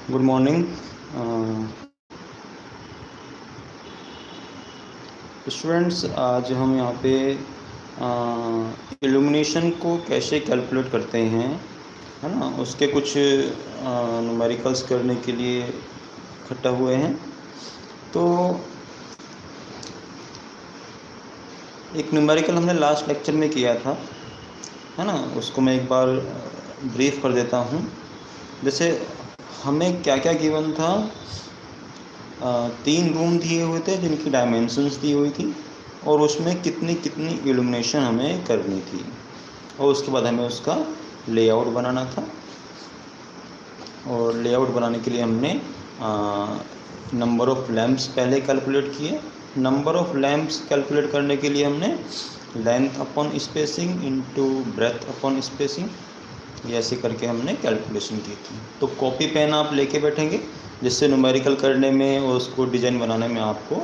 Good morning students. आज हम यहाँ पे इल्यूमिनेशन को कैसे कैलकुलेट करते हैं, है ना, उसके कुछ न्यूमेरिकल्स करने के लिए इकट्ठा हुए हैं। तो एक न्यूमेरिकल हमने लास्ट लेक्चर में किया था, है ना, उसको मैं एक बार ब्रीफ कर देता हूँ। जैसे हमें क्या क्या गिवन था, 3 रूम दिए हुए थे जिनकी डायमेंशंस दी हुई थी और उसमें कितनी कितनी इल्यूमिनेशन हमें करनी थी, और उसके बाद हमें उसका लेआउट बनाना था। और लेआउट बनाने के लिए हमने नंबर ऑफ़ लैंप्स पहले कैलकुलेट किए। नंबर ऑफ़ लैंप्स कैलकुलेट करने के लिए हमने length upon spacing into breadth upon spacing, ये ऐसे करके हमने कैलकुलेशन की थी। तो कॉपी पेन आप लेके बैठेंगे जिससे न्यूमेरिकल करने में और उसको डिज़ाइन बनाने में आपको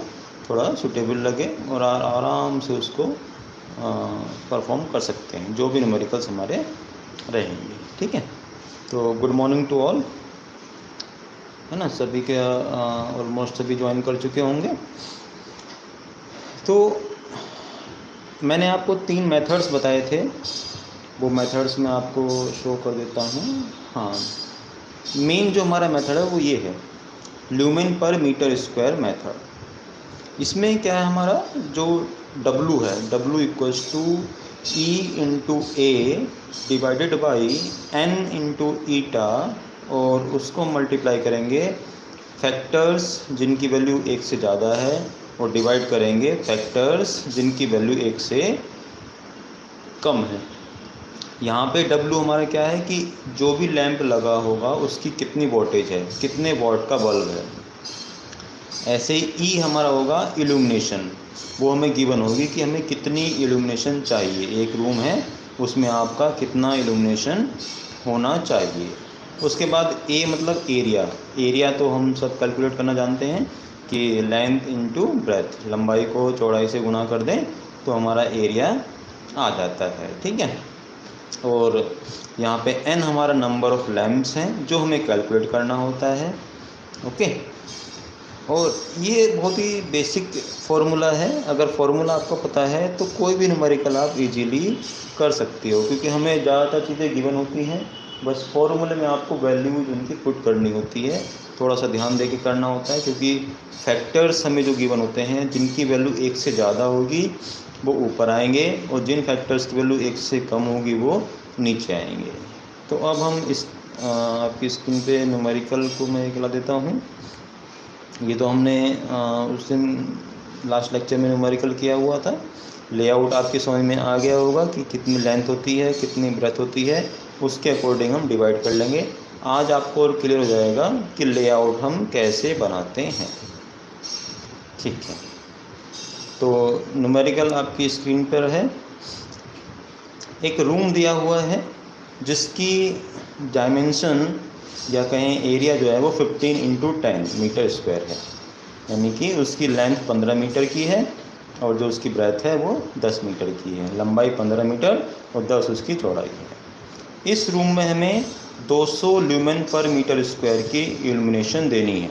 थोड़ा सूटेबल लगे और आराम से उसको परफॉर्म कर सकते हैं जो भी न्यूमेरिकल्स हमारे रहेंगे। ठीक है, तो गुड मॉर्निंग टू ऑल, है ना, सभी के ऑलमोस्ट सभी ज्वाइन कर चुके होंगे। तो मैंने आपको 3 मेथड्स बताए थे, वो मेथड्स मैं आपको शो कर देता हूँ। हाँ, मेन जो हमारा मेथड है वो ये है, lumen per metre square method. इसमें क्या है, हमारा जो W है, W equals to E into A divided by N into eta, और उसको मल्टीप्लाई करेंगे फैक्टर्स जिनकी वैल्यू 1 से ज़्यादा है और डिवाइड करेंगे फैक्टर्स जिनकी वैल्यू 1 से कम है। यहाँ पे W हमारा क्या है कि जो भी लैंप लगा होगा उसकी कितनी वोल्टेज है, कितने वॉट का बल्ब है। ऐसे ही E हमारा होगा इल्यूमिनेशन, वो हमें गिवन होगी कि हमें कितनी इल्यूमिनेशन चाहिए, एक रूम है उसमें आपका कितना इल्यूमिनेशन होना चाहिए। उसके बाद A मतलब एरिया। एरिया तो हम सब कैलकुलेट करना जानते हैं कि लेंथ इंटू ब्रेथ, लंबाई को चौड़ाई से गुना कर दें तो हमारा एरिया आ जाता है। ठीक है, और यहाँ पे N हमारा नंबर ऑफ़ लैंप्स हैं जो हमें कैलकुलेट करना होता है। ओके, और ये बहुत ही बेसिक फार्मूला है। अगर फार्मूला आपको पता है तो कोई भी न्यूमेरिकल आप इजीली कर सकते हो, क्योंकि हमें ज़्यादातर चीज़ें गिवन होती हैं, बस फार्मूले में आपको वैल्यूज उनकी पुट करनी होती है। थोड़ा सा ध्यान दे के करना होता है, क्योंकि फैक्टर्स हमें जो गिवन होते हैं जिनकी वैल्यू 1 से ज़्यादा होगी वो ऊपर आएंगे और जिन फैक्टर्स की वैल्यू 1 से कम होगी वो नीचे आएंगे। तो अब हम इस आपकी स्क्रीन पे न्यूमेरिकल को मैं निकला देता हूँ। ये तो हमने उस दिन लास्ट लेक्चर में न्यूमेरिकल किया हुआ था। लेआउट आपकी समझ में आ गया होगा कि कितनी लेंथ होती है, कितनी ब्रेथ होती है, उसके अकॉर्डिंग हम डिवाइड कर लेंगे। आज आपको और क्लियर हो जाएगा कि लेआउट हम कैसे बनाते हैं। ठीक है, तो न्यूमेरिकल आपकी स्क्रीन पर है। एक रूम दिया हुआ है जिसकी डायमेंशन या कहें एरिया जो है वो 15 इंटू 10 मीटर स्क्वायर है, यानी कि उसकी लेंथ 15 मीटर की है और जो उसकी ब्रेथ है वो 10 मीटर की है। लंबाई 15 मीटर और 10 उसकी चौड़ाई है। इस रूम में हमें 200 ल्यूमेन पर मीटर स्क्वायर की इल्यूमिनेशन देनी है।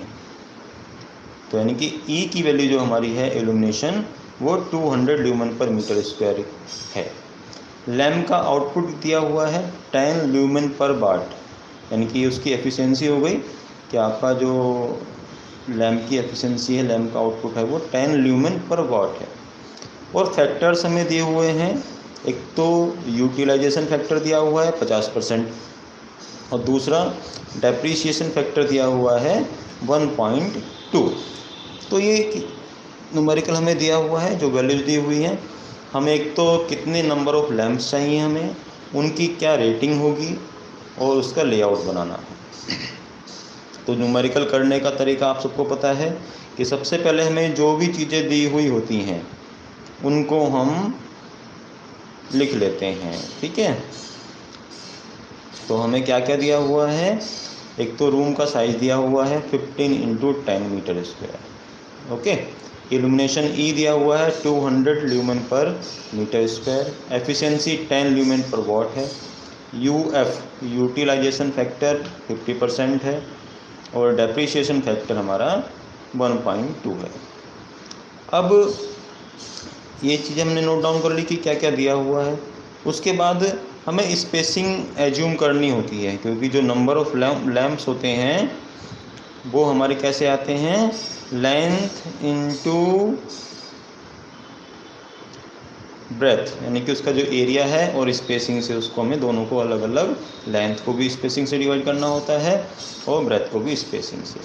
तो यानी कि E की वैल्यू जो हमारी है इल्यूमिनेशन वो 200 ल्यूमेन पर मीटर स्क्वायर है। लैम्प का आउटपुट दिया हुआ है 10 ल्यूमेन पर वाट, यानी कि उसकी एफिशिएंसी हो गई कि आपका जो लैम्प की एफिशिएंसी है, लैम्प का आउटपुट है वो 10 ल्यूमेन पर वाट है। और फैक्टर्स हमें दिए हुए हैं, एक तो यूटिलाइजेशन फैक्टर दिया हुआ है 50% और दूसरा डेप्रीशिएशन फैक्टर दिया हुआ है 1.2। तो ये न्यूमेरिकल हमें दिया हुआ है, जो वैल्यूज दी हुई हैं। हमें एक तो कितने नंबर ऑफ़ लैंप्स चाहिए, हमें उनकी क्या रेटिंग होगी और उसका लेआउट बनाना है। तो न्यूमेरिकल करने का तरीका आप सबको पता है कि सबसे पहले हमें जो भी चीज़ें दी हुई होती हैं उनको हम लिख लेते हैं। ठीक है, तो हमें क्या क्या दिया हुआ है, एक तो रूम का साइज़ दिया हुआ है 15 into 10 metre square. Okay, illumination E दिया हुआ है 200 lumen per metre square, efficiency 10 lumen per watt है। UF यूटिलाइजेशन फैक्टर 50% है। और डेप्रिसिएशन फैक्टर हमारा 1.2 है। अब ये चीज़ें हमने नोट डाउन कर ली कि क्या क्या दिया हुआ है। उसके बाद हमें स्पेसिंग एज्यूम करनी होती है, क्योंकि जो नंबर ऑफ लैम्प्स होते हैं वो हमारे कैसे आते हैं, लेंथ इनटू ब्रेथ, यानी कि उसका जो एरिया है और स्पेसिंग से उसको हमें दोनों को अलग अलग, लेंथ को भी स्पेसिंग से डिवाइड करना होता है और ब्रेथ को भी स्पेसिंग से।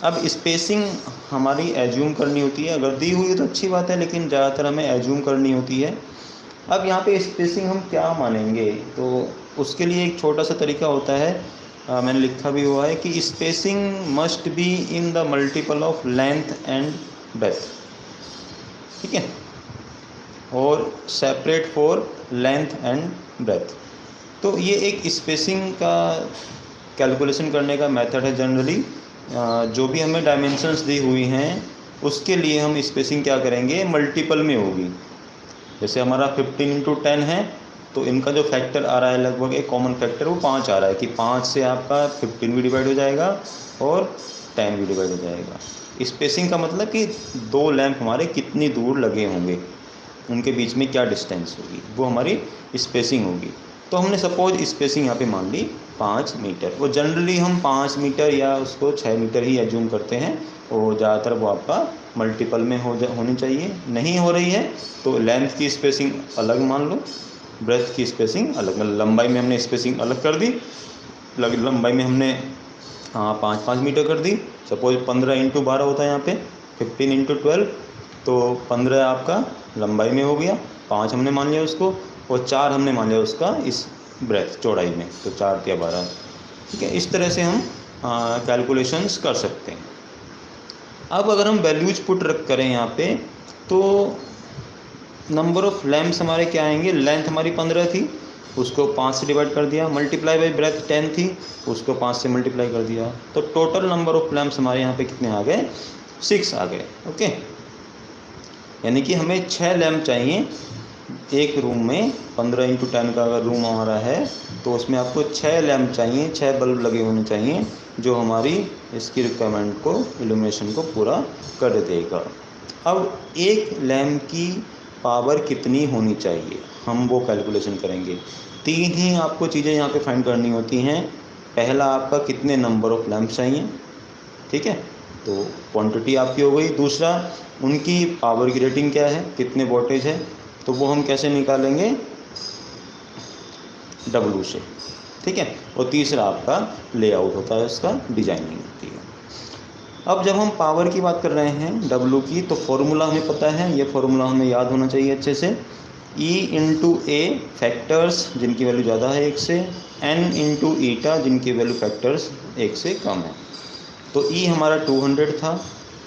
अब स्पेसिंग हमारी एज्यूम करनी होती है, अगर दी हुई है तो अच्छी बात है, लेकिन ज़्यादातर हमें एज्यूम करनी होती है। अब यहाँ पे स्पेसिंग हम क्या मानेंगे, तो उसके लिए एक छोटा सा तरीका होता है, मैंने लिखा भी हुआ है कि spacing must be in the multiple of length and breadth, ठीक है, और separate for length and breadth. तो ये एक स्पेसिंग का कैलकुलेशन करने का मेथड है। जनरली जो भी हमें डायमेंशंस दी हुई हैं उसके लिए हम स्पेसिंग क्या करेंगे, मल्टीपल में होगी। जैसे हमारा 15×10 है, तो इनका जो फैक्टर आ रहा है लगभग एक कॉमन फैक्टर वो 5 आ रहा है, कि 5 से आपका 15 भी डिवाइड हो जाएगा और 10 भी डिवाइड हो जाएगा। स्पेसिंग का मतलब कि दो लैंप हमारे कितनी दूर लगे होंगे, उनके बीच में क्या डिस्टेंस होगी, वो हमारी स्पेसिंग होगी। तो हमने सपोज स्पेसिंग यहाँ पे मान ली 5 मीटर, वो जनरली हम 5 मीटर या उसको 6 मीटर ही एज्यूम करते हैं, और ज़्यादातर वो आपका मल्टीपल में होनी चाहिए। नहीं हो रही है तो लेंथ की स्पेसिंग अलग मान लो, ब्रेथ की स्पेसिंग अलग, लंबाई में हमने स्पेसिंग अलग कर दी, लंबाई में हमने 5 मीटर कर दी। सपोज 15×12 होता है यहाँ पे, 15×12, तो 15 आपका लंबाई में हो गया, 5 हमने मान लिया उसको, और 4 हमने मान लिया उसका इस ब्रेथ चौड़ाई में, तो 4 या 12, ठीक है। इस तरह से हम कैलकुलेशंस कर सकते हैं। अब अगर हम वैल्यूज पुट करें यहाँ पे, तो नंबर ऑफ लैम्प्स हमारे क्या आएंगे, लेंथ हमारी 15 थी, उसको 5 से डिवाइड कर दिया, मल्टीप्लाई बाई ब्रेथ 10 थी, उसको 5 से मल्टीप्लाई कर दिया, तो टोटल नंबर ऑफ लैम्प्स हमारे यहाँ पे कितने आ गए, 6 आ गए। ओके, यानी कि हमें 6 लैम्प चाहिए एक रूम में। 15×10 का अगर रूम हमारा है तो उसमें आपको 6 लैम्प चाहिए, 6 बल्ब लगे होने चाहिए, जो हमारी इसकी रिक्वायरमेंट को, इल्यूमिनेशन को पूरा कर देगा। अब एक लैम्प की पावर कितनी होनी चाहिए, हम वो कैलकुलेशन करेंगे। 3 ही आपको चीज़ें यहाँ पे फाइंड करनी होती हैं। पहला आपका कितने नंबर ऑफ लैम्प चाहिए, ठीक है, तो क्वांटिटी आपकी हो गई। दूसरा उनकी पावर की रेटिंग क्या है, कितने वोल्टेज है, तो वो हम कैसे निकालेंगे, W से, ठीक है। और तीसरा आपका लेआउट होता है, उसका डिजाइनिंग होती है। अब जब हम पावर की बात कर रहे हैं W की, तो फॉर्मूला हमें पता है, ये फॉर्मूला हमें याद होना चाहिए अच्छे से। E/A फैक्टर्स जिनकी वैल्यू ज़्यादा है 1 से, N/eta जिनकी वैल्यू फैक्टर्स 1 से कम है। तो E हमारा 200 था,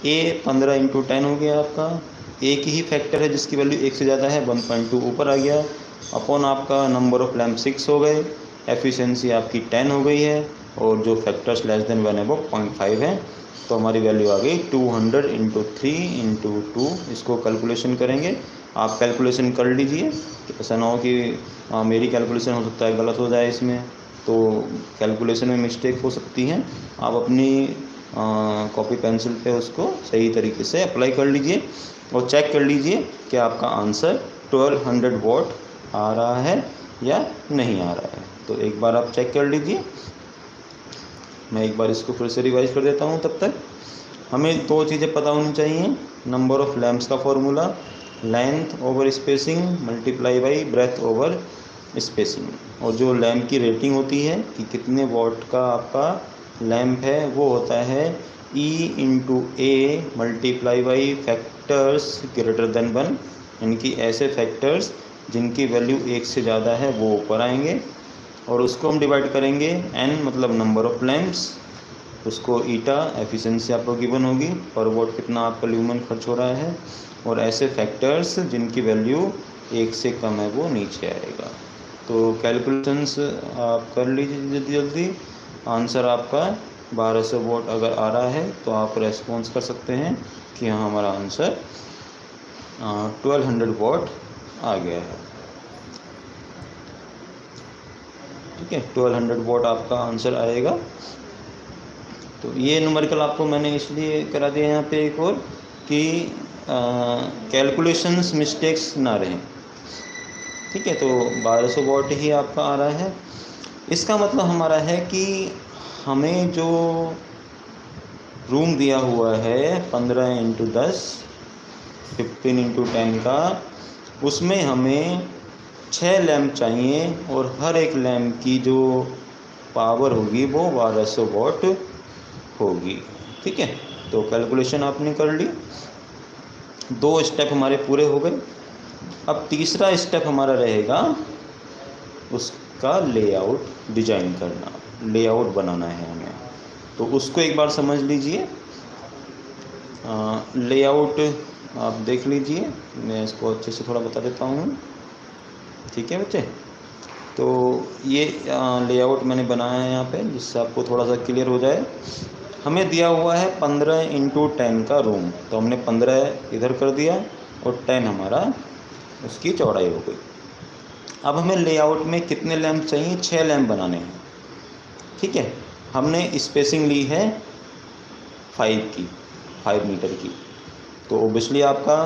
A 15×10 हो गया आपका, एक ही फैक्टर है जिसकी वैल्यू 1 से ज़्यादा है, 1.2 ऊपर आ गया, अपॉन आपका नंबर ऑफ लैम्प 6 हो गए, एफिशिएंसी आपकी 10 हो गई है, और जो फैक्टर्स लेस देन 1 है वो 0.5 है। तो हमारी वैल्यू आ गई 200×3×2। इसको कैलकुलेशन करेंगे, आप कैलकुलेशन कर लीजिए, ऐसा ना हो कि मेरी कैलकुलेशन हो सकता है गलत हो जाए इसमें, तो कैलकुलेशन में मिस्टेक हो सकती है। आप अपनी कॉपी पेंसिल पे उसको सही तरीके से अप्लाई कर लीजिए और चेक कर लीजिए कि आपका आंसर 1200 वॉट आ रहा है या नहीं आ रहा है। तो एक बार आप चेक कर लीजिए, मैं एक बार इसको फिर से रिवाइज कर देता हूँ। तब तक हमें 2 चीज़ें पता होनी चाहिए, नंबर ऑफ लैम्प्स का formula, length over spacing multiply by breadth over spacing, और जो लैम्प की रेटिंग होती है कि कितने वॉट का आपका लैम्प है, वो होता है E/A multiply by factors greater than 1, यानी कि ऐसे फैक्टर्स जिनकी वैल्यू 1 से ज़्यादा है वो ऊपर आएंगे, और उसको हम डिवाइड करेंगे N मतलब नंबर ऑफ लैम्प्स, उसको ईटा एफिशिएंसी आपको गिवन होगी, पर वॉट कितना आपका ल्यूमेन खर्च हो रहा है, और ऐसे फैक्टर्स जिनकी वैल्यू 1 से कम है वो नीचे आएगा। तो कैलकुलेशंस आप कर लीजिए जल्दी जल्दी। आंसर आपका 1200 वॉट अगर आ रहा है तो आप रेस्पॉन्स कर सकते हैं कि हाँ हमारा आंसर 1200 वॉट आ गया है, ठीक है। 1200 वॉट आपका आंसर आएगा। तो ये न्यूमेरिकल आपको मैंने इसलिए करा दिया यहाँ पे एक और कि कैलकुलेशंस मिस्टेक्स ना रहें। ठीक है, तो 1200 वॉट ही आपका आ रहा है। इसका मतलब हमारा है कि हमें जो रूम दिया हुआ है 15x10 15x10 का, उसमें हमें 6 लैंप चाहिए और हर एक लैंप की जो पावर होगी वो 1200 वॉट होगी। ठीक है, तो कैलकुलेशन आपने कर ली, 2 स्टेप हमारे पूरे हो गए। अब तीसरा स्टेप हमारा रहेगा उसका लेआउट डिजाइन करना, लेआउट बनाना है हमें। तो उसको एक बार समझ लीजिए। लेआउट आप देख लीजिए, मैं इसको अच्छे से थोड़ा बता देता हूँ। ठीक है बच्चे, तो ये लेआउट मैंने बनाया है यहाँ पे जिससे आपको थोड़ा सा क्लियर हो जाए। हमें दिया हुआ है 15x10 का रूम, तो हमने 15 इधर कर दिया और 10 हमारा उसकी चौड़ाई हो गई। अब हमें लेआउट में कितने लैंप चाहिए? 6 लैंप बनाने हैं। ठीक है, हमने स्पेसिंग ली है 5 मीटर की, तो ओबियसली आपका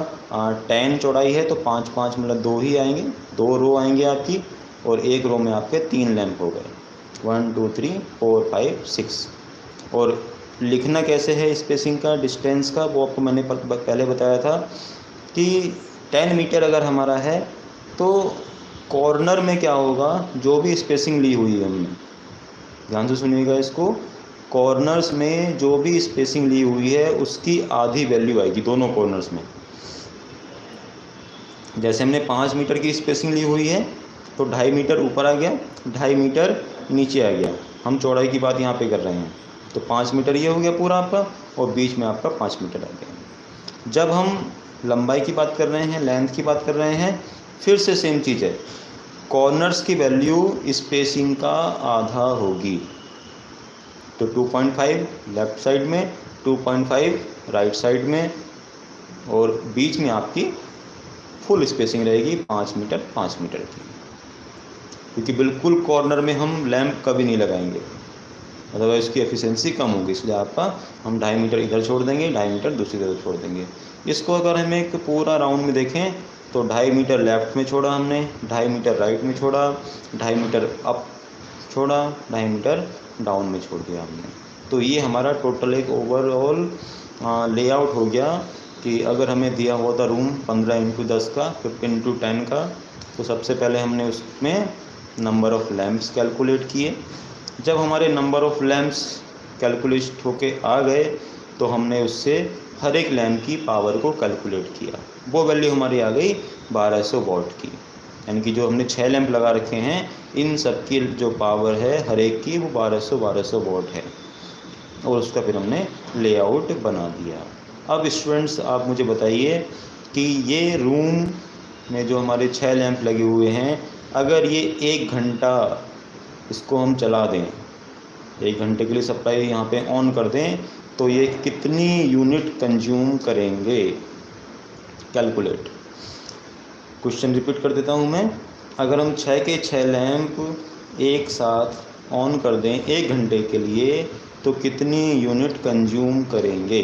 10 चौड़ाई है तो 5 5 मतलब 2 ही आएंगे, 2 रो आएंगे आपकी, और एक रो में आपके 3 लैंप हो गए, 1 2 3 4 5 6। और लिखना कैसे है स्पेसिंग का, डिस्टेंस का, वो आपको मैंने पहले बताया था कि 10 मीटर अगर हमारा है तो कॉर्नर में क्या होगा, जो भी स्पेसिंग ली हुई है हमने, ध्यान से सुनिएगा इसको, कॉर्नर्स में जो भी स्पेसिंग ली हुई है उसकी आधी वैल्यू आएगी दोनों कॉर्नर्स में। जैसे हमने 5 मीटर की स्पेसिंग ली हुई है तो 2.5 मीटर ऊपर आ गया, 2.5 मीटर नीचे आ गया। हम चौड़ाई की बात यहाँ पे कर रहे हैं, तो 5 मीटर ये हो गया पूरा आपका, और बीच में आपका 5 मीटर आ गया। जब हम लंबाई की बात कर रहे हैं, लेंथ की बात कर रहे हैं, फिर से सेम चीज़ है, कॉर्नर्स की वैल्यू स्पेसिंग का आधा होगी। तो 2.5 लेफ़्ट साइड में, 2.5 राइट साइड में, और बीच में आपकी फुल स्पेसिंग रहेगी 5 मीटर की, क्योंकि बिल्कुल कॉर्नर में हम लैंप कभी नहीं लगाएंगे, अदरवाइज उसकी एफिशिएंसी कम होगी। इसलिए आपका हम 2.5 मीटर इधर छोड़ देंगे, 2.5 मीटर दूसरी तरफ छोड़ देंगे। इसको अगर हम एक पूरा राउंड में देखें तो 2.5 मीटर लेफ़्ट में छोड़ा हमने, 2.5 मीटर राइट में छोड़ा, 2.5 मीटर अप छोड़ा, 2.5 मीटर डाउन में छोड़ दिया हमने। तो ये हमारा टोटल एक ओवरऑल लेआउट हो गया कि अगर हमें दिया हुआ था रूम 15x10 का, 15x10 का, तो सबसे पहले हमने उसमें नंबर ऑफ़ लैंप्स कैलकुलेट किए। जब हमारे नंबर ऑफ़ लैंप्स कैलकुलेट होके आ गए तो हमने उससे हर एक लैंप की पावर को कैलकुलेट किया। वो वैल्यू हमारी आ गई 1200 वॉट की, यानी कि जो हमने 6 लैंप लगा रखे हैं इन सब की जो पावर है हर एक की वो 1200 वॉट है, और उसका फिर हमने लेआउट बना दिया। अब स्टूडेंट्स आप मुझे बताइए कि ये रूम में जो हमारे 6 लैंप लगे हुए हैं, अगर ये 1 घंटा इसको हम चला दें, 1 घंटे के लिए सप्लाई यहाँ पे ऑन कर दें, तो ये कितनी यूनिट कंज्यूम करेंगे? कैलकुलेट। क्वेश्चन रिपीट कर देता हूँ मैं, अगर हम 6 के 6 लैंप एक साथ ऑन कर दें 1 घंटे के लिए तो कितनी यूनिट कंज्यूम करेंगे?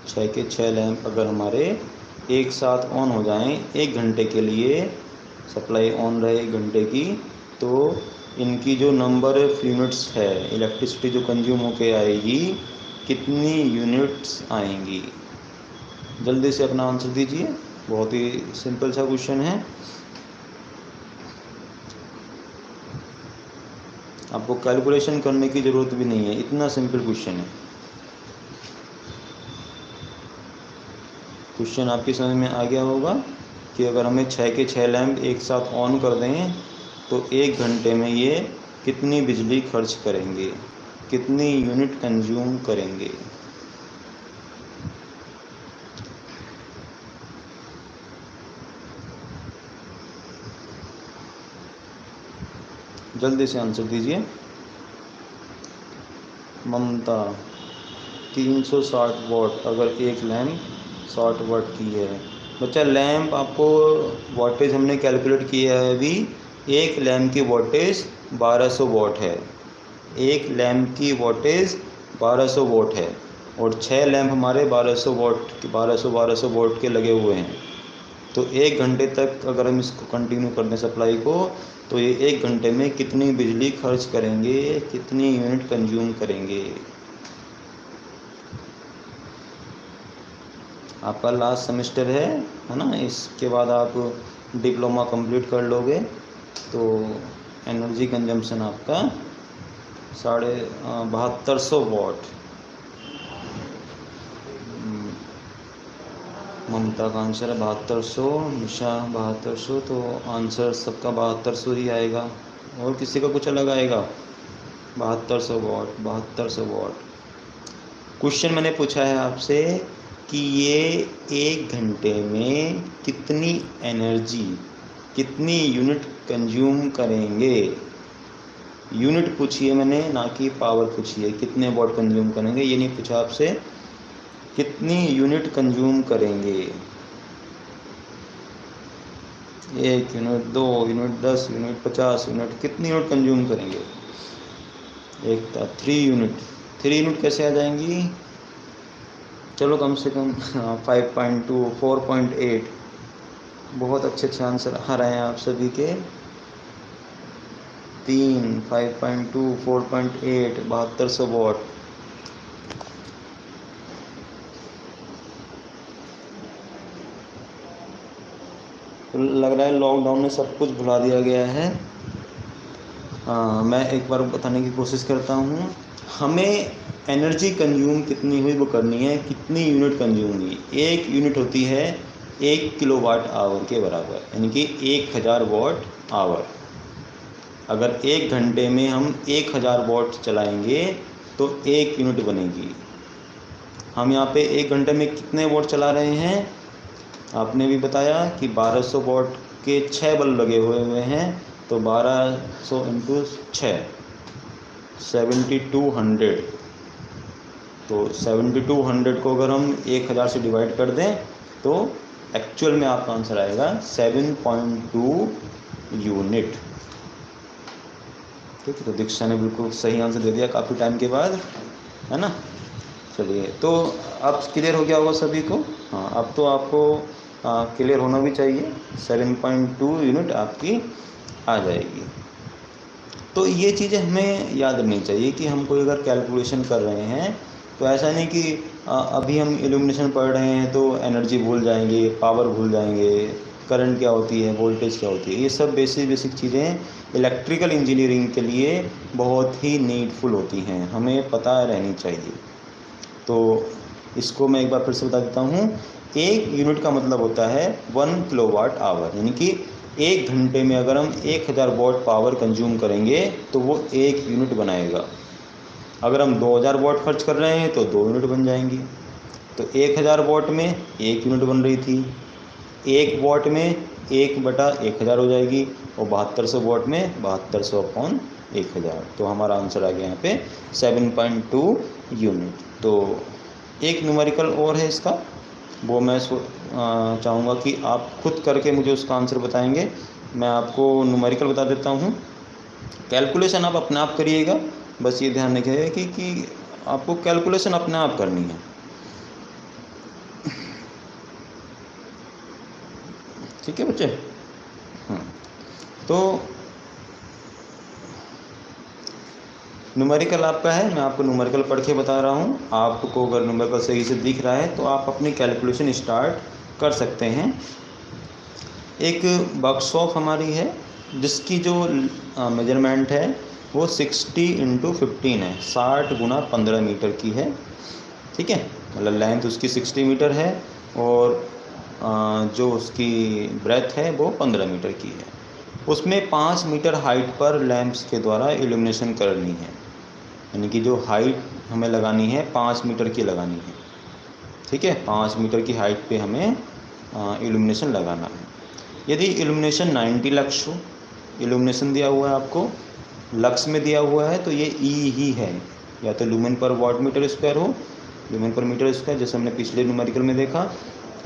छः के 6 लैंप अगर हमारे एक साथ ऑन हो जाएं 1 घंटे के लिए, सप्लाई ऑन रहे 1 घंटे की, तो इनकी जो नंबर ऑफ यूनिट्स है, इलेक्ट्रिसिटी जो कंज्यूम होके आएगी, कितनी यूनिट्स आएंगी? जल्दी से अपना आंसर दीजिए, बहुत ही सिंपल सा क्वेश्चन है, आपको कैलकुलेशन करने की ज़रूरत भी नहीं है, इतना सिंपल क्वेश्चन है। क्वेश्चन आपकी समझ में आ गया होगा कि अगर हमें 6 के 6 लैंप एक साथ ऑन कर दें तो 1 घंटे में ये कितनी बिजली खर्च करेंगे, कितनी यूनिट कंज्यूम करेंगे? जल्दी से आंसर दीजिए। ममता, 360 वॉट अगर एक लैंप 60 वाट की है। बच्चा लैंप आपको वाटेज हमने कैलकुलेट किया है अभी एक लैम्प की वोल्टेज 1200 वॉट है, एक लैम्प की वोल्टेज 1200 वॉट है और 6 लैम्प हमारे 1200 वॉट 1200 वॉट के लगे हुए हैं। तो 1 घंटे तक अगर हम इसको कंटिन्यू कर दें सप्लाई को, तो ये 1 घंटे में कितनी बिजली खर्च करेंगे, कितनी यूनिट कंज्यूम करेंगे। आपका लास्ट सेमेस्टर है ना, इसके बाद आप डिप्लोमा कंप्लीट कर लोगे तो एनर्जी कंजम्पशन आपका 7250 वॉट। ममता का आंसर है 7200, निशा 7200, तो आंसर सबका 7200 ही आएगा। और किसी का कुछ अलग आएगा? 7200 वॉट, 7200 वॉट। क्वेश्चन मैंने पूछा है आपसे कि ये 1 घंटे में कितनी एनर्जी, कितनी यूनिट कंज्यूम करेंगे। यूनिट पूछिए मैंने, ना कि पावर पूछिए। कितने वॉट कंज्यूम करेंगे ये नहीं पूछा आपसे, कितनी यूनिट कंज्यूम करेंगे। 1 यूनिट, 2 यूनिट, 10 यूनिट, 50 यूनिट, कितनी यूनिट कंज्यूम करेंगे। एक था 3 यूनिट। 3 यूनिट कैसे आ जाएंगी? चलो कम से कम 5.2, 4.8। बहुत अच्छे आंसर आ रहे हैं आप सभी के। 3, 5.2, 4.8, 7200 वॉट। तो लग रहा है लॉकडाउन में सब कुछ भुला दिया गया है। मैं एक बार बताने की कोशिश करता हूँ। हमें एनर्जी कंज्यूम कितनी हुई वो करनी है, कितनी यूनिट कंज्यूम हुई। 1 यूनिट होती है 1 किलोवाट आवर के बराबर, यानी कि 1000 वॉट आवर। अगर 1 घंटे में हम 1000 वॉट चलाएंगे तो 1 यूनिट बनेगी। हम यहाँ पे 1 घंटे में कितने वॉट चला रहे हैं? आपने भी बताया कि 1200 वॉट के 6 बल्ब लगे हुए हैं, तो 1200 इंटू 6, 7200। तो 7200 को अगर हम 1000 से डिवाइड कर दें तो एक्चुअल में आपका आंसर आएगा 7.2 यूनिट। ठीक है, तो दीक्षा ने बिल्कुल सही आंसर दे दिया काफ़ी टाइम के बाद, है ना। चलिए, तो अब क्लियर हो गया होगा सभी को। हाँ, अब तो आपको क्लियर होना भी चाहिए। 7.2 यूनिट आपकी आ जाएगी। तो ये चीज़ें हमें याद रखनी चाहिए कि हम कोई अगर कैलकुलेशन कर रहे हैं तो ऐसा नहीं कि अभी हम इल्यूमिनेशन पढ़ रहे हैं तो एनर्जी भूल जाएंगे, पावर भूल जाएंगे, करंट क्या होती है, वोल्टेज क्या होती है। ये सब बेसिक चीज़ें इलेक्ट्रिकल इंजीनियरिंग के लिए बहुत ही नीडफुल होती हैं, हमें पता रहनी चाहिए। तो इसको मैं एक बार फिर से बता देता हूँ। 1 यूनिट का मतलब होता है 1 किलोवाट आवर, यानी कि 1 घंटे में अगर हम 1000 वॉट पावर कंज्यूम करेंगे तो वो 1 यूनिट बनाएगा। अगर हम 2000 वॉट खर्च कर रहे हैं तो 2 यूनिट बन जाएंगी। तो 1000 वॉट में 1 यूनिट बन रही थी, 1 वॉट में 1/1000 हो जाएगी, और 7200 वॉट में 7200/1000। तो हमारा आंसर आ गया यहाँ पे 7.2 यूनिट। तो एक न्यूमेरिकल और है इसका, वो मैं चाहूँगा कि आप खुद करके मुझे उसका आंसर बताएंगे। मैं आपको न्यूमेरिकल बता देता हूँ, कैलकुलेशन आप अपने आप करिएगा। बस ये ध्यान रखिएगा कि आपको कैलकुलेशन अपने आप करनी है। ठीक है बच्चे। तो न्यूमेरिकल आपका है, मैं आपको न्यूमेरिकल पढ़ के बता रहा हूँ। आपको अगर न्यूमेरिकल सही से दिख रहा है तो आप अपनी कैलकुलेशन स्टार्ट कर सकते हैं। एक वर्कशॉप हमारी है जिसकी जो मेजरमेंट है वो 60x15 है, 60 × 15 मीटर की है। ठीक है, मतलब लेंथ उसकी 60 मीटर है और जो उसकी ब्रेथ है वो 15 मीटर की है। उसमें 5 मीटर हाइट पर लैंप्स के द्वारा इल्यूमिनेशन करनी है, यानी कि जो हाइट हमें लगानी है 5 मीटर की लगानी है। ठीक है, 5 मीटर की हाइट पे हमें इल्यूमिनेशन लगाना है। यदि इल्यूमिनेशन 90 लक्स हो, इल्यूमिनेशन दिया हुआ है आपको, लक्स में दिया हुआ है, तो ये ई ही है, या तो लुमेन पर वाट मीटर स्क्वायर हो, लुमेन पर मीटर स्क्वायर, जैसे हमने पिछले न्यूमेरिकल में देखा।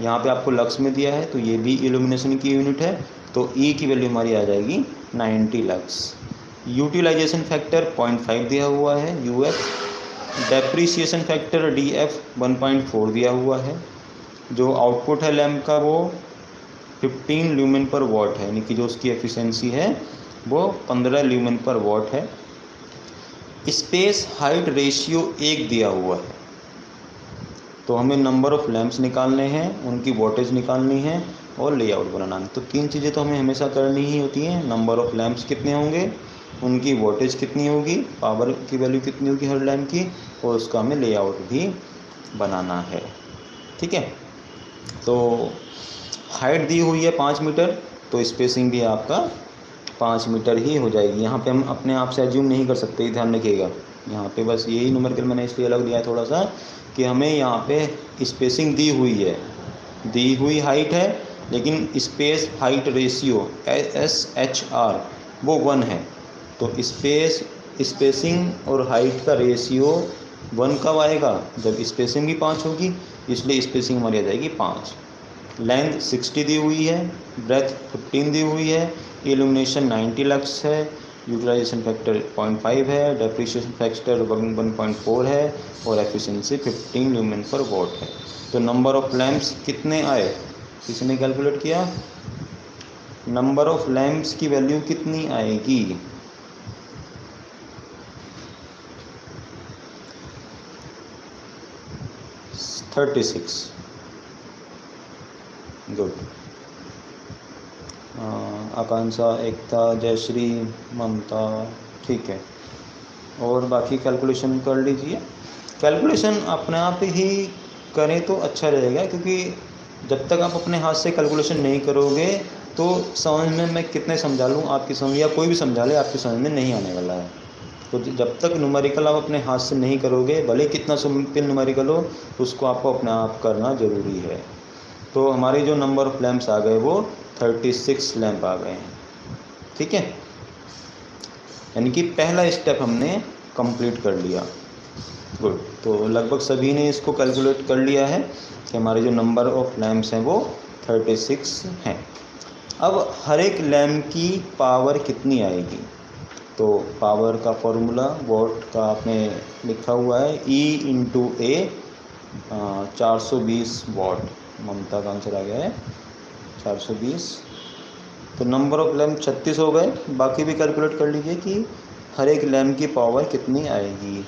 यहाँ पे आपको लक्स में दिया है तो ये भी इल्यूमिनेशन की यूनिट है, तो ई की वैल्यू हमारी आ जाएगी 90 लक्स। यूटिलाइजेशन फैक्टर 0.5 दिया हुआ है यूएफ। डेप्रीसिएशन फैक्टर डीएफ 1.4 दिया हुआ है। जो आउटपुट है लैम्प का वो 15 ल्यूमेन पर वॉट है, यानी कि जो उसकी एफिशिएंसी है वो 15 ल्यूमेन पर वॉट है। स्पेस हाइट रेशियो 1 दिया हुआ है। तो हमें नंबर ऑफ़ लैंप्स निकालने हैं, उनकी वॉटेज निकालनी है और लेआउट बनाना है। तो 3 चीज़ें तो हमें हमेशा करनी ही होती हैं। नंबर ऑफ़ लैंप्स कितने होंगे, उनकी वॉटेज कितनी होगी, पावर की वैल्यू कितनी होगी हर लैंप की, और उसका हमें लेआउट भी बनाना है। ठीक है, तो हाइट दी हुई है 5 मीटर, तो स्पेसिंग भी आपका 5 मीटर ही हो जाएगी। यहाँ पे हम अपने आप से एज्यूम नहीं कर सकते, ध्यान रखिएगा। यहाँ पे बस यही न्यूमेरिकल मैंने इसलिए अलग दिया है थोड़ा सा, कि हमें यहाँ पे स्पेसिंग दी हुई है, दी हुई हाइट है, लेकिन स्पेस हाइट रेशियो SHR वो 1 है। तो स्पेसिंग और हाइट का रेशियो 1 कब आएगा, जब स्पेसिंग भी 5 होगी, इसलिए स्पेसिंग हमारी आ जाएगी 5। लेंथ 60 दी हुई है, ब्रेथ 15 दी हुई है, इल्यूमिनेशन 90 लक्स है, यूटिलाइजेशन फैक्टर 0.5 है, डेप्रीशिएशन फैक्टर 1.4 है और एफिशिएंसी 15 ल्यूमेन पर वॉट है। तो नंबर ऑफ़ लैंप्स कितने आए, किसी ने कैलकुलेट किया? नंबर ऑफ़ लैंप्स की वैल्यू कितनी आएगी? गुड। आकांक्षा, एकता, जयश्री, ममता, ठीक है। और बाकी कैलकुलेशन कर लीजिए। कैलकुलेशन अपने आप ही करें तो अच्छा रहेगा, क्योंकि जब तक आप अपने हाथ से कैलकुलेशन नहीं करोगे तो समझ में मैं कितने समझा लूँ, आपकी समझ या कोई भी समझा ले, आपकी समझ में नहीं आने वाला है। तो जब तक न्यूमेरिकल आप अपने हाथ से नहीं करोगे, भले कितना सिंपल न्यूमेरिकल हो, उसको आपको अपने आप करना ज़रूरी है। तो हमारे जो नंबर ऑफ़ लैंप्स आ गए वो 36 लैंप आ गए हैं। ठीक है, यानी कि पहला स्टेप हमने कंप्लीट कर लिया। गुड। तो लगभग सभी ने इसको कैलकुलेट कर लिया है कि हमारे जो नंबर ऑफ़ लैंप्स हैं वो 36 हैं। अब हर एक लैंप की पावर कितनी आएगी, तो पावर का फॉर्मूला वॉट का आपने लिखा हुआ है, E/A 420 वॉट। ममता का आंसर आ गया है 420। तो नंबर ऑफ़ लैंप 36 हो गए। बाकी भी कैलकुलेट कर लीजिए कि हर एक लैंप की पावर कितनी आएगी।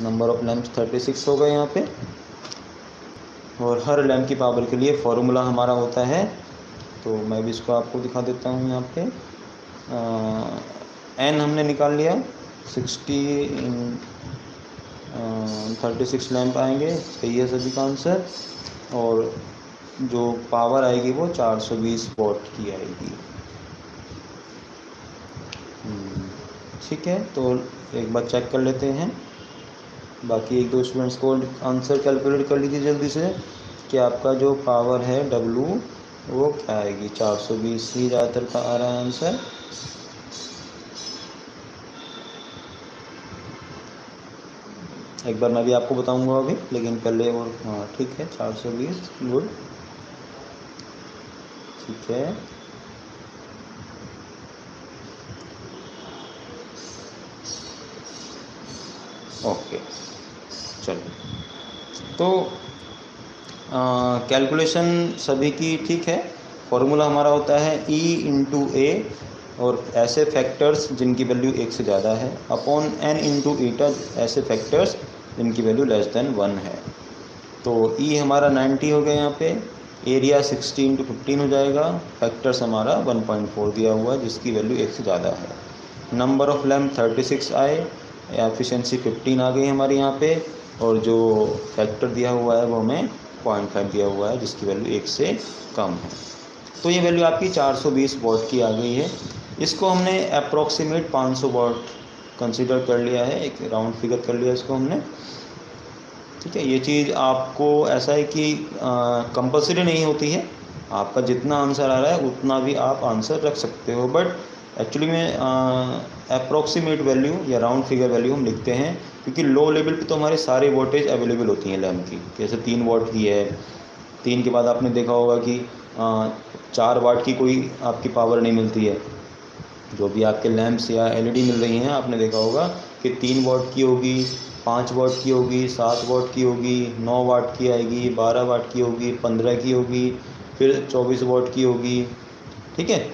नंबर ऑफ़ लैंप 36 हो गए यहाँ पे, और हर लैंप की पावर के लिए फॉर्मूला हमारा होता है, तो मैं भी इसको आपको दिखा देता हूँ यहाँ पे। N हमने निकाल लिया, 60 36 लैंप आएंगे, सही है सभी का आंसर। और जो पावर आएगी वो 420 वॉट की आएगी। ठीक है, तो एक बार चेक कर लेते हैं। बाकी एक दो स्टूडेंट्स को आंसर कैलकुलेट कर लीजिए जल्दी से कि आपका जो पावर है W वो क्या आएगी। 420 ही ज़्यादातर का आ रहा है आंसर। एक बार मैं भी आपको बताऊंगा अभी, लेकिन पहले और हाँ ठीक है 420। गुड, ठीक है। ओके, चलो, तो कैलकुलेशन सभी की ठीक है। फॉर्मूला हमारा होता है E/A और ऐसे फैक्टर्स जिनकी वैल्यू 1 से ज़्यादा है अपॉन N/eta ऐसे फैक्टर्स जिनकी वैल्यू लेस देन 1 है। तो E हमारा 90 हो गया यहाँ पे, एरिया 60 × 15 हो जाएगा, फैक्टर्स हमारा 1.4 दिया हुआ है जिसकी वैल्यू 1 से ज़्यादा है। नंबर ऑफ़ लैंप 36 आए, एफिशिएंसी 15 आ गई हमारे यहाँ पे, और जो फैक्टर दिया हुआ है वो हमें 0.5 दिया हुआ है जिसकी वैल्यू 1 से कम है। तो ये वैल्यू आपकी 420 वॉट की आ गई है। इसको हमने अप्रॉक्सीमेट 500 वॉट कंसीडर कर लिया है, एक राउंड फिगर कर लिया इसको हमने। ठीक है, ये चीज़ आपको ऐसा है कि कंपल्सरी नहीं होती है, आपका जितना आंसर आ रहा है उतना भी आप आंसर रख सकते हो, बट एक्चुअली में अप्रॉक्सीमेट वैल्यू या राउंड फिगर वैल्यू हम लिखते हैं, क्योंकि लो लेवल पे तो हमारे सारे वोल्टेज अवेलेबल होती हैं लैंप की। जैसे 3 वॉट की है, 3 के बाद आपने देखा होगा कि 4 वाट की कोई आपकी पावर नहीं मिलती है। जो भी आपके लैंप्स या एलईडी मिल रही हैं, आपने देखा होगा कि 3 वाट की होगी, 5 वाट की होगी, 7 वाट की होगी, 9 वाट की आएगी, 12 वाट की होगी, 15 की होगी, फिर 24 वाट की होगी, ठीक है।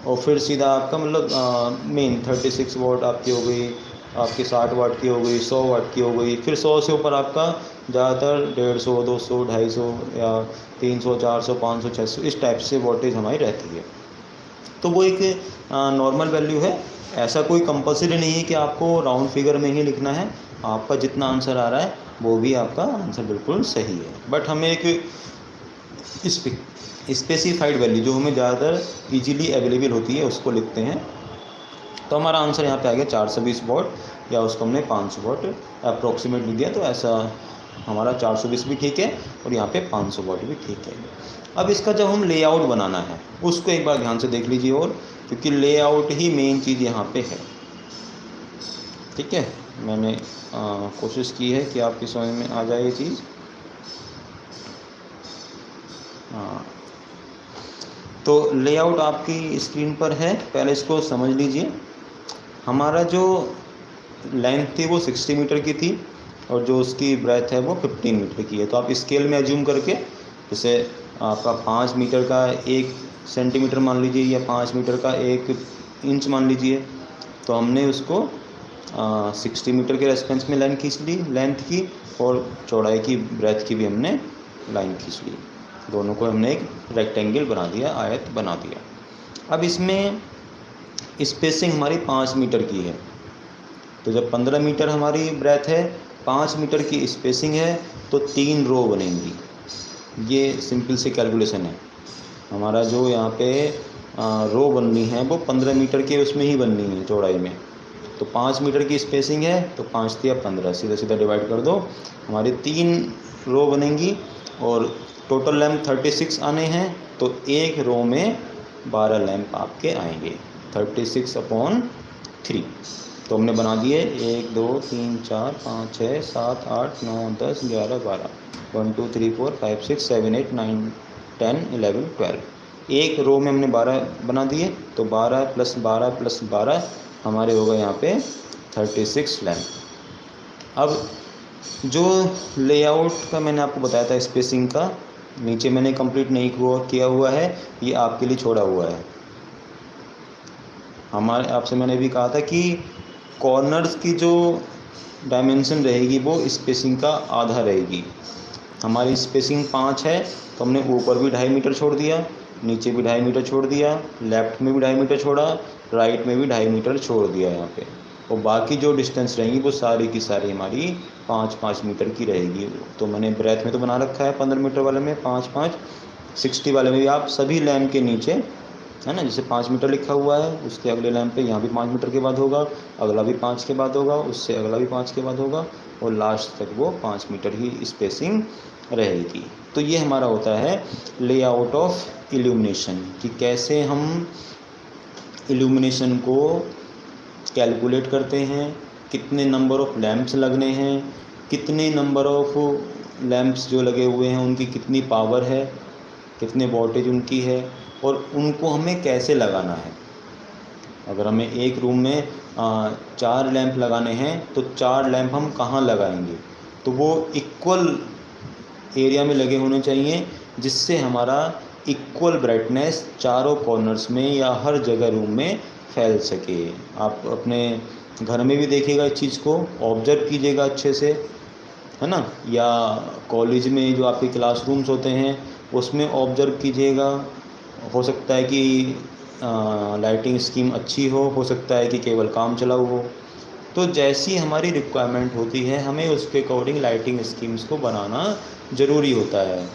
और फिर सीधा आपका मतलब मेन 36 वाट आपकी हो गई, आपकी 60 वाट की हो गई, 100 वाट की हो गई, फिर 100 से ऊपर आपका ज़्यादातर 150, 200, 250 या 300, 400, 500, 600 इस टाइप से वोल्टेज हमारी रहती है। तो वो एक नॉर्मल वैल्यू है। ऐसा कोई कंपल्सरी नहीं है कि आपको राउंड फिगर में ही लिखना है। आपका जितना आंसर आ रहा है वो भी आपका आंसर बिल्कुल सही है, बट हमें एक स्पेसिफाइड वैल्यू जो हमें ज़्यादातर इजीली अवेलेबल होती है उसको लिखते हैं। तो हमारा आंसर यहाँ पे आ गया 420 वॉट, या उसको हमने 500 वॉट अप्रोक्सीमेट भी दिया, तो ऐसा हमारा 420 भी ठीक है और यहाँ पे 500 वॉट भी ठीक है। अब इसका जब हम लेआउट बनाना है उसको एक बार ध्यान से देख लीजिए, और क्योंकि लेआउट ही मेन चीज़ यहाँ पे है, ठीक है। मैंने कोशिश की है कि आपकी समझ में आ जाए ये चीज़। हाँ, तो लेआउट आपकी स्क्रीन पर है, पहले इसको समझ लीजिए। हमारा जो लेंथ थी वो 60 मीटर की थी और जो उसकी ब्रेथ है वो 15 मीटर की है। तो आप स्केल में एज्यूम करके, जैसे आपका 5 मीटर का 1 सेंटीमीटर मान लीजिए या 5 मीटर का 1 इंच मान लीजिए, तो हमने उसको 60 मीटर के रेस्पेंस में लाइन खींच ली, लेंथ की, और चौड़ाई की ब्रेथ की भी हमने लाइन खींच ली। दोनों को हमने एक रेक्टेंगल बना दिया, आयत बना दिया। अब इसमें स्पेसिंग हमारी 5 मीटर की है, तो जब 15 मीटर हमारी ब्रेथ है, 5 मीटर की स्पेसिंग है, तो 3 रो बनेंगी। ये सिंपल सी कैलकुलेशन है। हमारा जो यहाँ पे रो बननी है वो 15 मीटर के उसमें ही बननी है चौड़ाई में। तो 5 मीटर की स्पेसिंग है, तो 5 या 15 सीधा सीधा डिवाइड कर दो, हमारी 3 रो बनेंगी और टोटल लैंप 36 आने हैं। तो एक रो में 12 लैंप आपके आएंगे, 36/3। तो हमने बना दिए 1 2 3 4 5 6 7 8 9 10 11 12, 1 2 3 4 5 6 7 8 9 10 11 12। एक रो में हमने 12 बना दिए, तो 12 + 12 + 12 हमारे हो गए यहाँ पे 36 लैंप। अब जो लेआउट का मैंने आपको बताया था स्पेसिंग का, नीचे मैंने कंप्लीट नहीं किया हुआ है, ये आपके लिए छोड़ा हुआ है। हमारे आपसे मैंने भी कहा था कि कॉर्नर्स की जो डायमेंशन रहेगी वो स्पेसिंग का आधा रहेगी। हमारी स्पेसिंग 5 है, तो हमने ऊपर भी 2.5 मीटर छोड़ दिया, नीचे भी 2.5 मीटर छोड़ दिया, लेफ़्ट में भी 2.5 मीटर छोड़ा, राइट में भी 2.5 मीटर छोड़ दिया यहाँ पे। और बाकी जो डिस्टेंस रहेंगी वो सारी की सारी हमारी 5-5 मीटर की रहेगी। तो मैंने ब्रेथ में तो बना रखा है 15 मीटर वाले में 5-5, 60 वाले में भी आप सभी लैंप के नीचे, है ना, जैसे 5 मीटर लिखा हुआ है, उसके अगले लैंप पे यहाँ भी 5 मीटर के बाद होगा, अगला भी 5 के बाद होगा, उससे अगला भी 5 के बाद होगा, और लास्ट तक वो 5 मीटर ही स्पेसिंग रहेगी। तो ये हमारा होता है लेआउट ऑफ इल्यूमिनेशन, कि कैसे हम इल्यूमिनेशन को कैलकुलेट करते हैं, कितने नंबर ऑफ़ लैंप्स लगने हैं, कितने नंबर ऑफ़ लैंप्स जो लगे हुए हैं उनकी कितनी पावर है, कितने वोल्टेज उनकी है, और उनको हमें कैसे लगाना है। अगर हमें एक रूम में 4 लैंप लगाने हैं तो 4 लैंप हम कहाँ लगाएंगे, तो वो इक्वल एरिया में लगे होने चाहिए, जिससे हमारा इक्वल ब्राइटनेस चारों कॉर्नर्स में या हर जगह रूम में फैल सके। आप अपने घर में भी देखिएगा, इस चीज़ को ऑब्जर्व कीजिएगा अच्छे से, है ना, या कॉलेज में जो आपके क्लासरूम्स होते हैं उसमें ऑब्जर्व कीजिएगा। हो सकता है कि लाइटिंग स्कीम अच्छी हो सकता है कि केवल काम चलाऊ हो। तो जैसी हमारी रिक्वायरमेंट होती है हमें उसके अकॉर्डिंग लाइटिंग स्कीम्स को बनाना ज़रूरी होता है।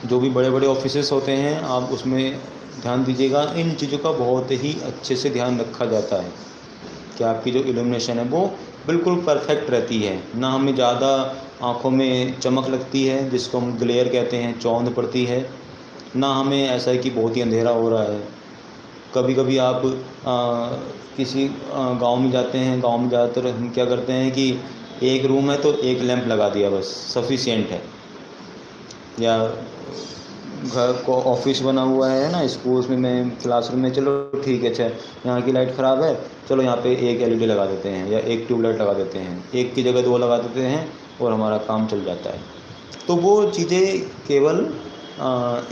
जो भी बड़े बड़े ऑफिसेस होते हैं आप उसमें ध्यान दीजिएगा, इन चीज़ों का बहुत ही अच्छे से ध्यान रखा जाता है कि आपकी जो इल्यूमिनेशन है वो बिल्कुल परफेक्ट रहती है, ना हमें ज़्यादा आँखों में चमक लगती है जिसको हम ग्लेयर कहते हैं, चौंध पड़ती है, ना हमें ऐसा है कि बहुत ही अंधेरा हो रहा है। कभी कभी आप किसी गांव में जाते हैं, गांव में ज़्यादातर हम क्या करते हैं कि एक रूम है तो एक लैंप लगा दिया, बस सफिशिएंट है, या घर को ऑफिस बना हुआ है ना, स्कूल्स में क्लासरूम में, चलो ठीक है, अच्छा यहाँ की लाइट ख़राब है, चलो यहाँ पे एक एलईडी लगा देते हैं या एक ट्यूबलाइट लगा देते हैं, एक की जगह 2 लगा देते हैं और हमारा काम चल जाता है। तो वो चीज़ें केवल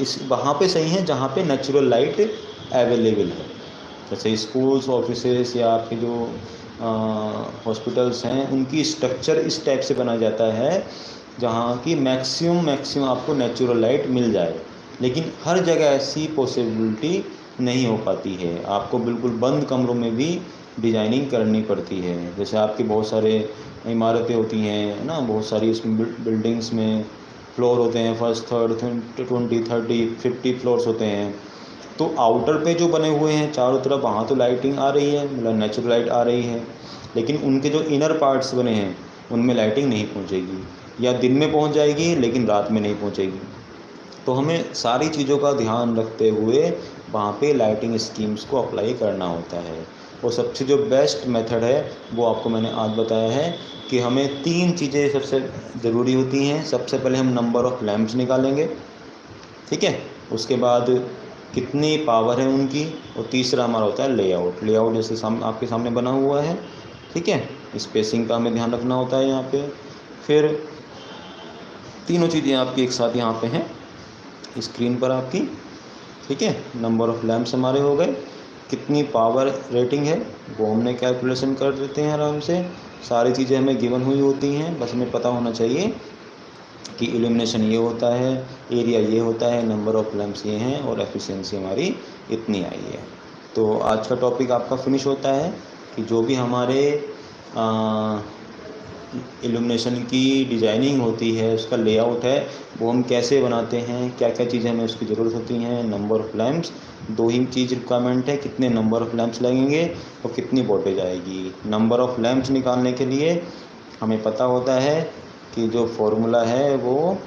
इस वहाँ पे सही हैं जहाँ पे नेचुरल लाइट अवेलेबल है। जैसे स्कूल्स, ऑफिसेस या आपके जो हॉस्पिटल्स हैं, उनकी स्ट्रक्चर इस टाइप से बनाया जाता है जहाँ की मैक्सिमम आपको नेचुरल लाइट मिल जाए। लेकिन हर जगह ऐसी पॉसिबिलिटी नहीं हो पाती है, आपको बिल्कुल बंद कमरों में भी डिजाइनिंग करनी पड़ती है। जैसे आपकी बहुत सारे इमारतें होती हैं ना, बहुत सारी उसमें बिल्डिंग्स में फ्लोर होते हैं, फर्स्ट, थर्ड, 20, 30, 50 फ्लोर्स होते हैं। तो आउटर पे जो बने हुए हैं चारों तरफ, वहाँ तो लाइटिंग आ रही है, मतलब नेचुरल लाइट आ रही है, लेकिन उनके जो इनर पार्ट्स बने हैं उनमें लाइटिंग नहीं पहुँचेगी, या दिन में पहुँच जाएगी लेकिन रात में नहीं पहुँचेगी। तो हमें सारी चीज़ों का ध्यान रखते हुए वहाँ पे लाइटिंग स्कीम्स को अप्लाई करना होता है। और सबसे जो बेस्ट मेथड है वो आपको मैंने आज बताया है कि हमें 3 चीज़ें सबसे ज़रूरी होती हैं। सबसे पहले हम नंबर ऑफ़ लैंप्स निकालेंगे, ठीक है, उसके बाद कितनी पावर है उनकी, और तीसरा हमारा होता है लेआउट। लेआउट जैसे आपके सामने बना हुआ है, ठीक है, स्पेसिंग का हमें ध्यान रखना होता है यहाँ पे। फिर तीनों चीज़ें आपकी एक साथ यहाँ पे हैं स्क्रीन पर आपकी, ठीक है। नंबर ऑफ़ लैंप्स हमारे हो गए, कितनी पावर रेटिंग है वो हमने कैलकुलेशन कर देते हैं आराम से। सारी चीज़ें हमें गिवन हुई होती हैं, बस हमें पता होना चाहिए कि इल्यूमिनेशन ये होता है, एरिया ये होता है, नंबर ऑफ़ लैंप्स ये हैं और एफिशिएंसी हमारी इतनी आई है। तो आज का टॉपिक आपका फिनिश होता है कि जो भी हमारे इल्यूमिनेशन की डिज़ाइनिंग होती है, उसका लेआउट है, वो हम कैसे बनाते हैं, क्या क्या चीज़ें हमें उसकी ज़रूरत होती हैं। Number of lamps, 2 he cheese requirement है, कितने नंबर ऑफ़ लैंप्स लगेंगे और कितनी वोल्टेज आएगी। नंबर ऑफ़ लैंप्स निकालने के लिए हमें पता होता है कि जो फॉर्मूला है वो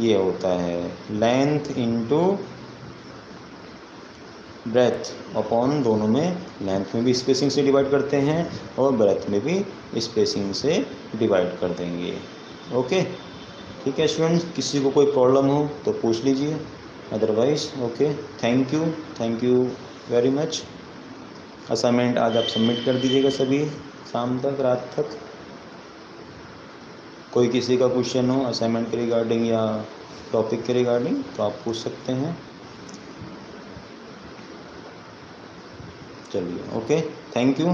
ये होता है, लेंथ इनटू ब्रेथ अपॉन, दोनों में लेंथ में भी स्पेसिंग से डिवाइड करते हैं और ब्रेथ में भी स्पेसिंग से डिवाइड कर देंगे। ओके, ठीक है स्टूडेंट्स, किसी को कोई प्रॉब्लम हो तो पूछ लीजिए, otherwise okay, thank you very much. Assignment आज आप सबमिट कर दीजिएगा सभी, शाम तक, रात तक। कोई किसी का क्वेश्चन हो असाइनमेंट के रिगार्डिंग या टॉपिक के रिगार्डिंग तो आप पूछ सकते हैं। चलिए, ओके, थैंक यू।